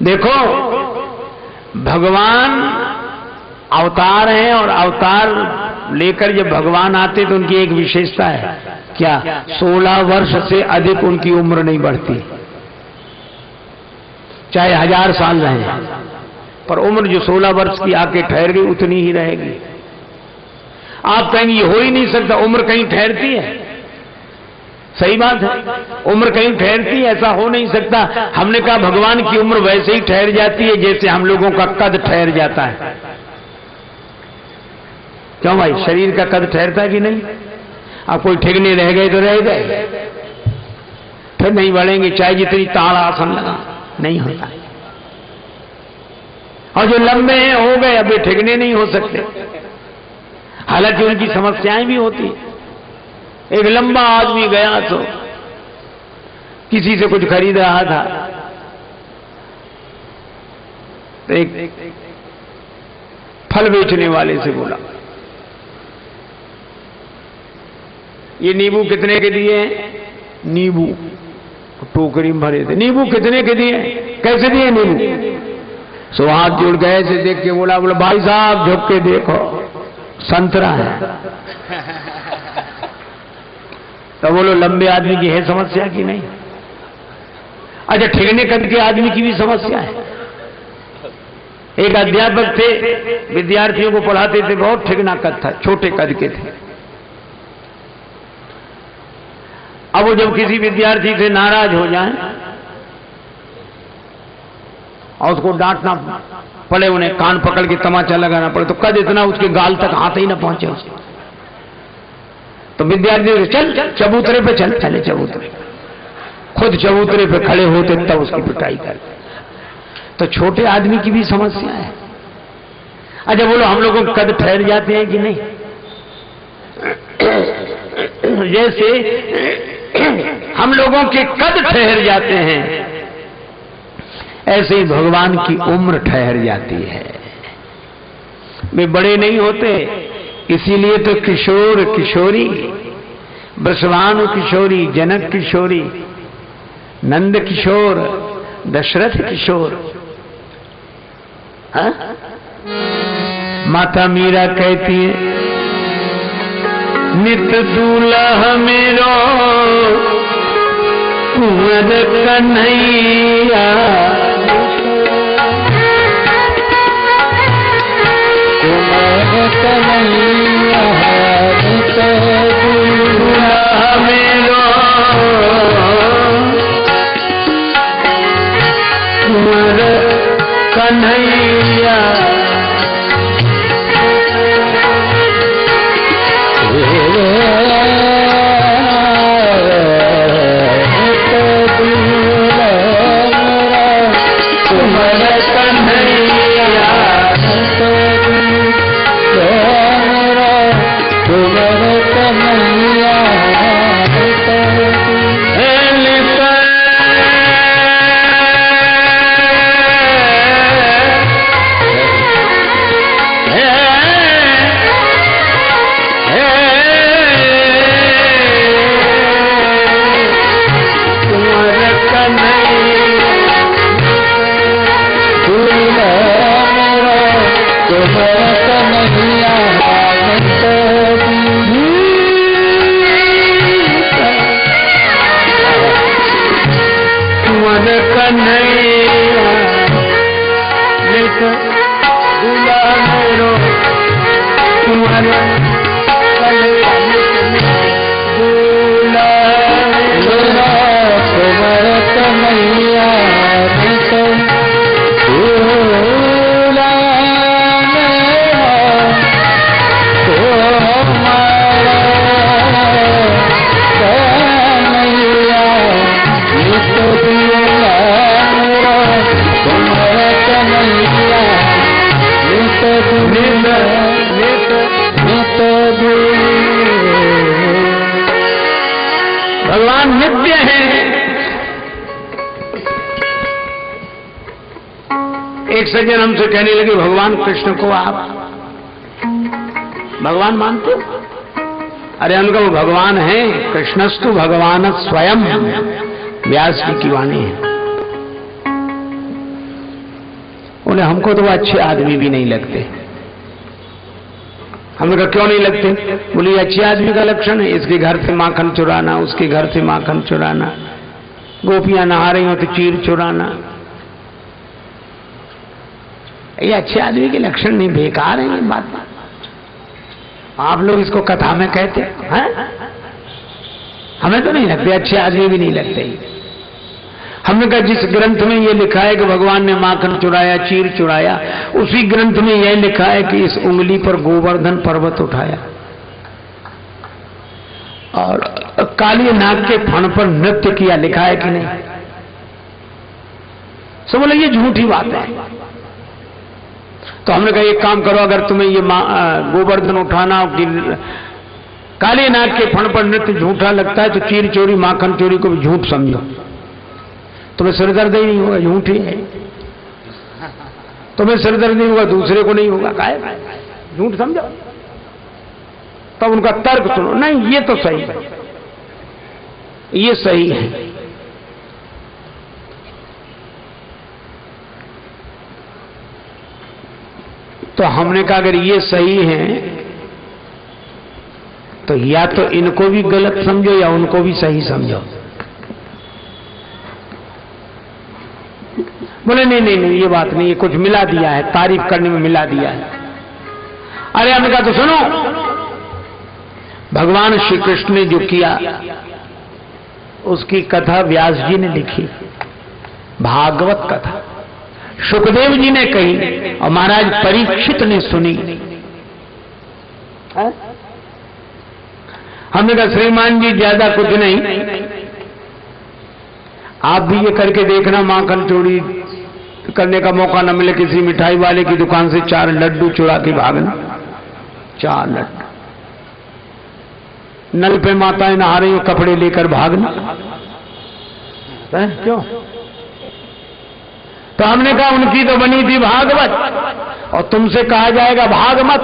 देखो, भगवान अवतार हैं और अवतार लेकर जब भगवान आते तो उनकी एक विशेषता है, क्या? 16 वर्ष से अधिक उनकी उम्र नहीं बढ़ती, चाहे 1000 साल रहे, पर उम्र जो 16 वर्ष की आके ठहर गई उतनी ही रहेगी। आप कहेंगे ये हो ही नहीं सकता, उम्र कहीं ठहरती है? सही बात है, उम्र कहीं ठहरती है, ऐसा हो नहीं सकता। हमने कहा भगवान की उम्र वैसे ही ठहर जाती है जैसे हम लोगों का कद ठहर जाता है। क्यों भाई, शरीर का कद ठहरता है कि नहीं? अब कोई ठिकने रह गए तो रह गए, फिर नहीं बढ़ेंगे, चाहे जितनी ताड़ आसन लगा, नहीं होता। और जो लंबे हैं हो गए, अब ये ठिकने नहीं हो सकते, हालांकि उनकी समस्याएं भी होती। एक लंबा आदमी गया तो किसी से कुछ खरीद रहा था, एक फल बेचने वाले से बोला, ये नींबू कितने के दिए? नींबू टोकरी में भरे थे। नींबू कितने के दिए? कैसे दिए नींबू? सो हाथ जोड़ गए से देख के बोला भाई साहब झुक के देखो, संतरा है। तो बोलो लंबे आदमी की है समस्या की नहीं? अच्छा, ठिकने कद के आदमी की भी समस्या है। एक अध्यापक थे, विद्यार्थियों को पढ़ाते थे, बहुत ठिकना कद था, छोटे कद के थे। अब वो जब किसी विद्यार्थी से नाराज हो जाए और उसको डांटना पड़े, उन्हें कान पकड़ के तमाचा लगाना पड़े, तो कद इतना उसके गाल तक हाथ ही ना पहुंचे उसे, तो विद्यार्थी चल चबूतरे पे चले चबूतरे, खुद चबूतरे पे खड़े होते तब उसकी पिटाई करते। तो छोटे आदमी की भी समस्या है। अच्छा बोलो, हम लोगों के कद ठहर जाते हैं कि नहीं? जैसे हम लोगों के कद ठहर जाते हैं, ऐसे ही भगवान की उम्र ठहर जाती है। वे बड़े नहीं होते, इसीलिए तो किशोर किशोरी, बृषभानु किशोरी, जनक किशोरी, नंद किशोर, दशरथ किशोर। हा? माता मीरा कहती है, नित दूल्हा मेरो कुंवर कन्हैया, कुंवर कन्हैया, नित दूल्हा मेरो कुंवर कन्हैया, भगवान नित्य है। एक सज्जन हमसे कहने लगे, भगवान कृष्ण को आप भगवान मानते हो? अरे उनका वो भगवान है, कृष्णस्तु भगवान स्वयं, व्यास जी की वाणी है। बोले हमको तो वो अच्छे आदमी भी नहीं लगते। हमने कहा क्यों नहीं लगते? बोले ये अच्छे आदमी का लक्षण है, इसके घर से माखन चुराना, उसके घर से माखन चुराना, गोपियां नहा रही हो तो चीर चुराना, ये अच्छे आदमी के लक्षण नहीं, बेकार है ये बात। आप लोग इसको कथा में कहते हैं, हमें तो नहीं लगते, अच्छे आदमी भी नहीं लगते। हमने कहा जिस ग्रंथ में ये लिखा है कि भगवान ने माखन चुराया, चीर चुराया, उसी ग्रंथ में यह लिखा है कि इस उंगली पर गोवर्धन पर्वत उठाया और काली नाग के फण पर नृत्य किया, लिखा है कि नहीं? सब बोले ये झूठी बात है। तो हमने कहा एक काम करो, अगर तुम्हें ये गोवर्धन उठाना काली नाग के फण पर नृत्य झूठा लगता है तो चीर चोरी माखन चोरी को भी झूठ समझो, तुम्हें सिरदर्द ही नहीं होगा, झूठ ही है। तुम्हें सिरदर्द नहीं होगा, दूसरे को नहीं होगा, काहे झूठ समझो। तब उनका तर्क सुनो, नहीं ये तो सही है, ये सही है। तो हमने कहा अगर ये सही है तो या तो इनको भी गलत समझो या उनको भी सही समझो। बोले नहीं नहीं नहीं ये बात नहीं, ये कुछ मिला दिया है, तारीफ करने में मिला दिया है। अरे हमने कहा तो सुनो, भगवान श्री कृष्ण ने जो किया उसकी कथा व्यास जी ने लिखी, भागवत कथा सुखदेव जी ने कही और महाराज परीक्षित ने सुनी। हमने कहा श्रीमान जी ज्यादा कुछ नहीं, आप भी ये करके देखना, माखन चोरी करने का मौका न मिले, किसी मिठाई वाले की दुकान से 4 लड्डू चुरा के भागना, 4 लड्डू, नल पे माताएं नहा रही हो कपड़े लेकर भागना, क्यों? तो हमने कहा उनकी तो बनी थी भागवत और तुमसे कहा जाएगा भागमत,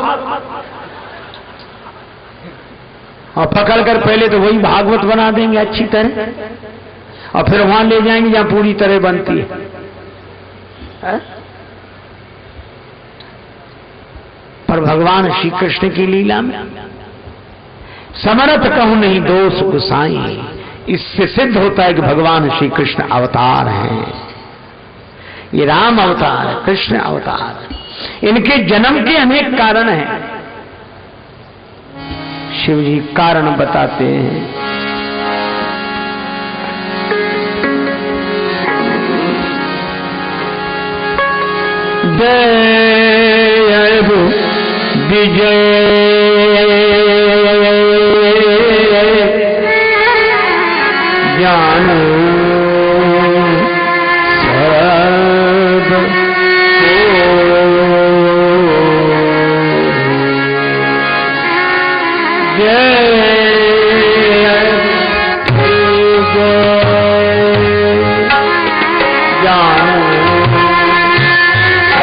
और पकड़कर पहले तो वही भागवत बना देंगे अच्छी तरह और फिर वहां ले जाएंगे जहां पूरी तरह बनती है। पर भगवान श्री कृष्ण की लीला में समर्थ कहूं नहीं दोष गुसाई, इससे सिद्ध होता है कि भगवान श्री कृष्ण अवतार हैं। ये राम अवतार है, कृष्ण अवतार, इनके जन्म के अनेक कारण हैं। शिव जी कारण बताते हैं। जय विजय ज्ञान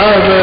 सब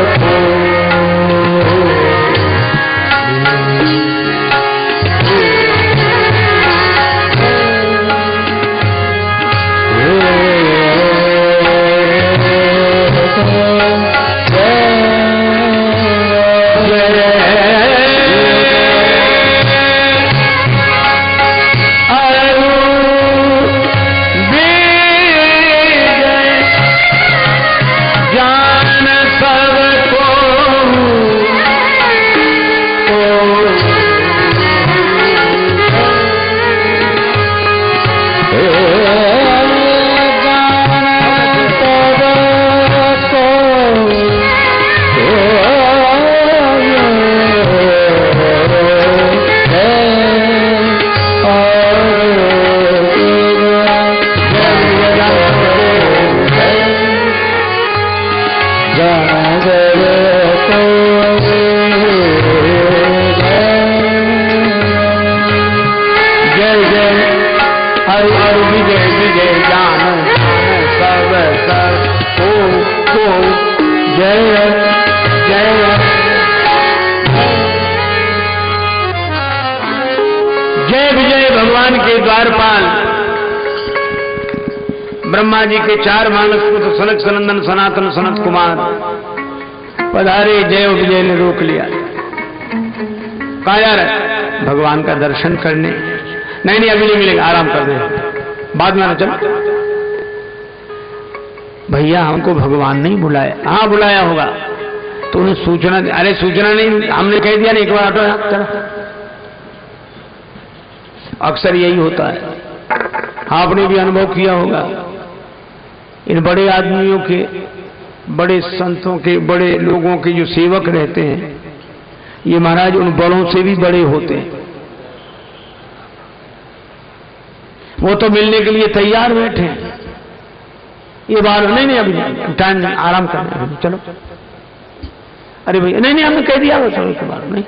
ब्रह्मा जी के 4 मानस पुत्र सनक सनंदन सनातन सनत कुमार पधारे। जय विजय ने रोक लिया। कहा जा रहा है? भगवान का दर्शन करने। नहीं नहीं अभी नहीं मिलेगा, आराम कर दे, बाद में आना। चलो भैया हमको भगवान नहीं बुलाया। हाँ बुलाया होगा तो उन्हें सूचना। अरे सूचना नहीं, हमने कह दिया नहीं, एक बार हटो। चलो अक्सर यही होता है, आपने भी अनुभव किया होगा। इन बड़े आदमियों के, बड़े संतों के, बड़े लोगों के जो सेवक रहते हैं, ये महाराज उन बड़ों से भी बड़े होते हैं। वो तो मिलने के लिए तैयार बैठे हैं। ये बात नहीं अभी टाइम, आराम करना, चलो। अरे भैया नहीं हमने कह दिया वो चलो के बाद नहीं।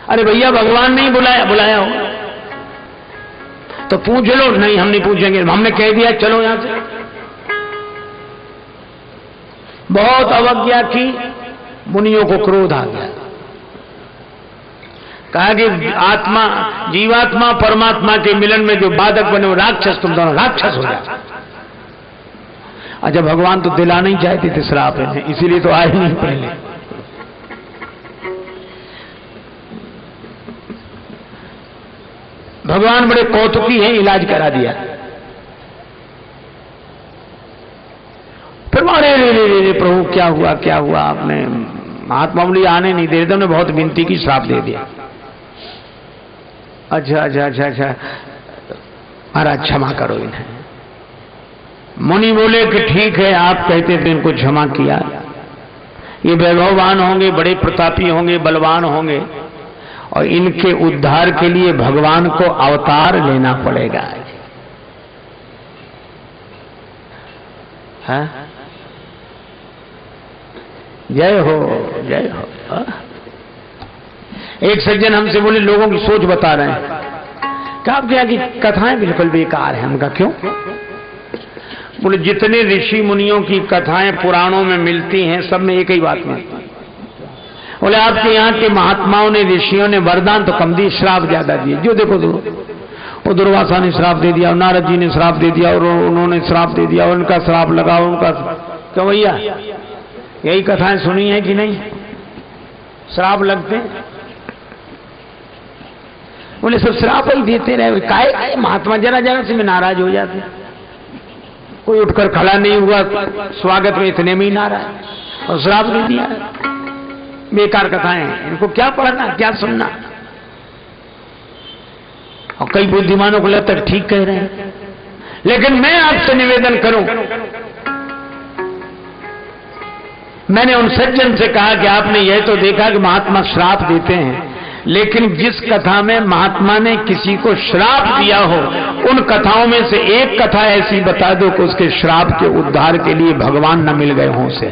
अरे भैया भगवान नहीं बुलाया हो तो पूछ लो। नहीं हम नहीं पूछेंगे, हमने कह दिया चलो यहां से। बहुत अवज्ञा की, मुनियों को क्रोध आ गया। कहा कि आत्मा, जीवात्मा परमात्मा के मिलन में जो बाधक बने वो राक्षस, तुम दोनों राक्षस हो जाए। अच्छा भगवान तो दिलाना ही चाहते थे श्राप है, इसीलिए तो आए नहीं पहले। भगवान बड़े कौतुकी हैं, इलाज करा दिया। फिर अरे प्रभु क्या हुआ आपने? महात्मा बोली आने नहीं दे रहे, तुमने बहुत विनती की, श्राप दे दिया। अच्छा महाराज क्षमा करो इन्हें। मुनि बोले कि ठीक है, आप कहते थे इनको क्षमा किया। ये वैभववान होंगे, बड़े प्रतापी होंगे, बलवान होंगे, और इनके उद्धार के लिए भगवान को अवतार लेना पड़ेगा। हाँ? जय हो जय हो। एक सज्जन हमसे बोले, लोगों की सोच बता रहे हैं। क्या आप क्या कि कथाएं बिल्कुल बेकार हैं? हमका क्यों? बोले जितने ऋषि मुनियों की कथाएं पुराणों में मिलती हैं, सब में एक ही बात मिलती है। बोले आपके यहाँ के महात्माओं ने, ऋषियों ने वरदान तो कम दी, श्राप ज्यादा दिए। जो देखो वो दुर्वासा ने श्राप दे दिया, और नारद जी ने श्राप दे दिया, और उन्होंने श्राप दे दिया, और उनका श्राप लगा, उनका। क्यों भैया यही कथाएं सुनी है कि नहीं? श्राप लगते। बोले सब श्राप ही देते रहे। काय महात्मा जरा से में नाराज हो जाते। कोई उठकर खड़ा नहीं हुआ स्वागत में, इतने में ही नाराज, और श्राप दे दिया। बेकार कथाएं, इनको क्या पढ़ना, क्या सुनना। और कई बुद्धिमानों को लगता है ठीक कह रहे हैं। लेकिन मैं आपसे निवेदन करूं, मैंने उन सज्जन से कहा कि आपने यह तो देखा कि महात्मा श्राप देते हैं, लेकिन जिस कथा में महात्मा ने किसी को श्राप दिया हो, उन कथाओं में से एक कथा ऐसी बता दो कि उसके श्राप के उद्धार के लिए भगवान न मिल गए हों से।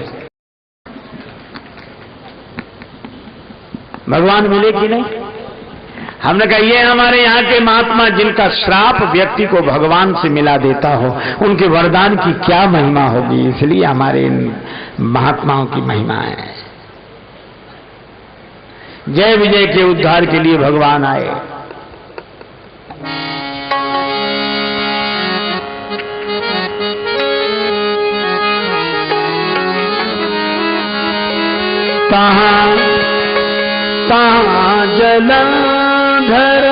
भगवान मिले कि नहीं? हमने कहा ये हमारे यहाँ के महात्मा जिनका श्राप व्यक्ति को भगवान से मिला देता हो, उनके वरदान की क्या महिमा होगी। इसलिए हमारे इन महात्माओं की महिमा है। जय विजय के उद्धार के लिए भगवान आए। तहाँ जलंधर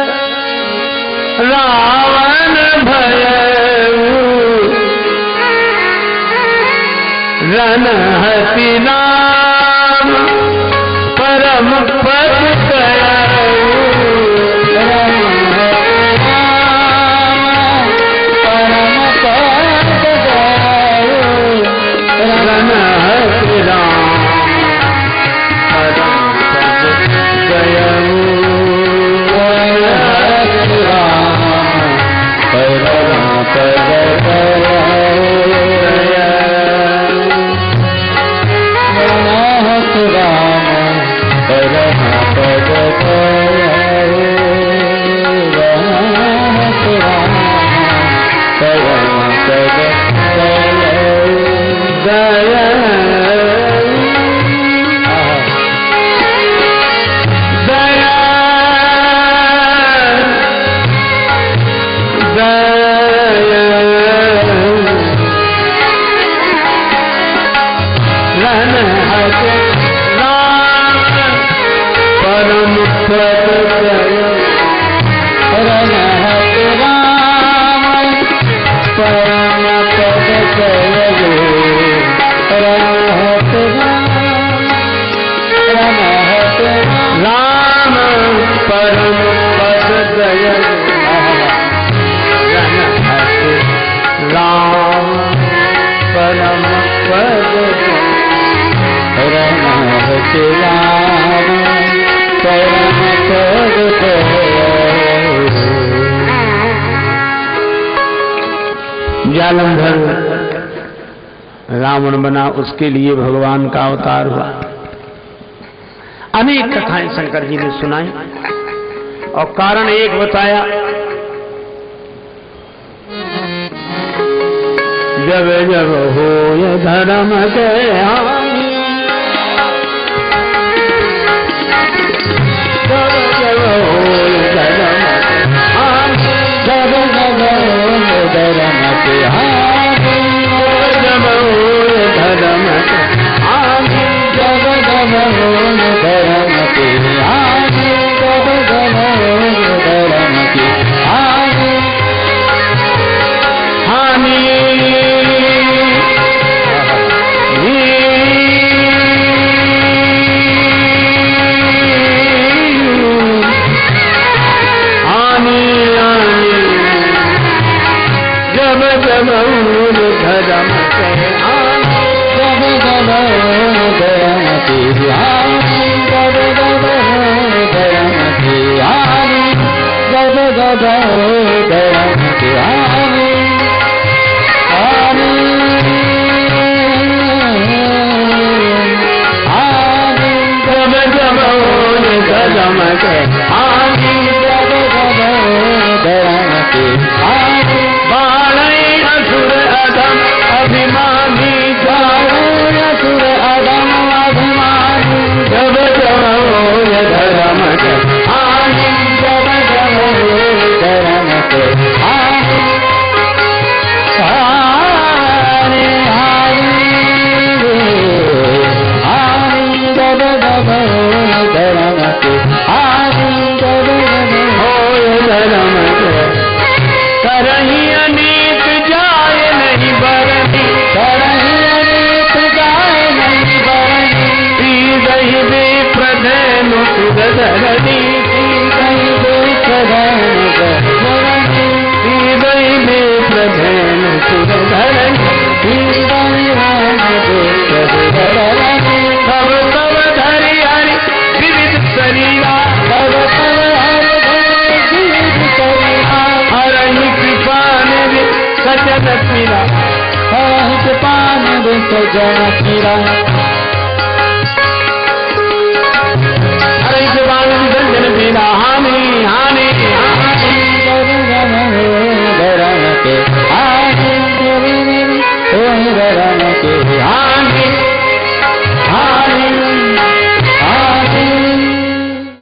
रावण भयउ, रणहति नाम परम पद कयउ। परम पद कयउ, रणहति राम परम पद कयउ। रणहति राम परम पद कयउ। के राम शरण करते। जालंधर रावण बना, उसके लिए भगवान का अवतार हुआ। अनेक कथाएं शंकर जी ने सुनाई और कारण एक बताया, जब जब हो ये धर्म के हानि, जब जब हो ये धर्म के हानि, जब जब हो धर्म के हानि, जब हो ये धर्म के हानि, जब जब हो धर्म के हानि, जब जब हो धर्म के हानि, हानि धर्म के हानि, जब जब हो धर्म के हानि, जब जब हो धर्म के हानि, जब जब हो धर्म के हानि, हानि हानि, जब जब हो धर्म के हानि, जब जब हो धर्म के हानि, बाणै असुर अधम अभिमानी, बाणै असुर अधम अभिमानी, जब जब हो धर्म के हानि, जब जब हो धर्म के हानि, हानि हानि, जब जब हो धर्म के हानि, जब जब हो धर्म के करही अनेक जाय नहीं बरनी, करही अनेक जाय नहीं बरनी, दही बे प्रधेनु सुध धरणी, कहीं देख धर्म धरणी, दही बे प्रधेनु सुध धरणी, तब तब धरि हरि विविध शरीरा, तब तब हरि धरि विविध शरीरा, हरहि कृपा निधि सजन पीरा, हरहि कृपा निधि सजन पीरा,